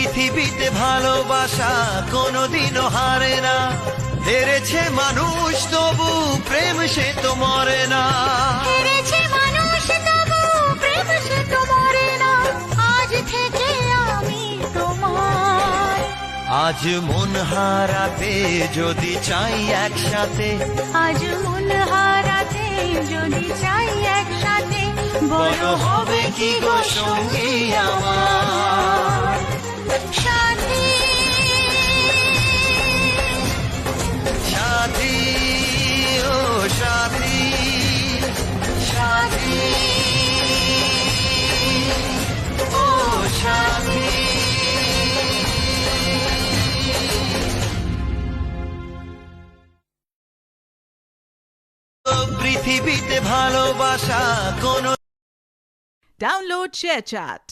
পৃথিবীতে ভালোবাসা কোনোদিনও হারে না, হেরেছে মানুষ তবু প্রেম সে তো মরে না। হেরেছে মানুষ তবু প্রেম সে তো মরে না। আজ থেকে আমি তোমার। আজ মন হারাতে যদি চাই একসাথে, আজ মন হারাতে যদি চাই একসাথে, বড় হবে কি গো সঙ্গী আমার। সাথী সাথী ও সাথী, সাথী ও সাথী। পৃথিবীতে ভালোবাসা কোনো Download ShareChat.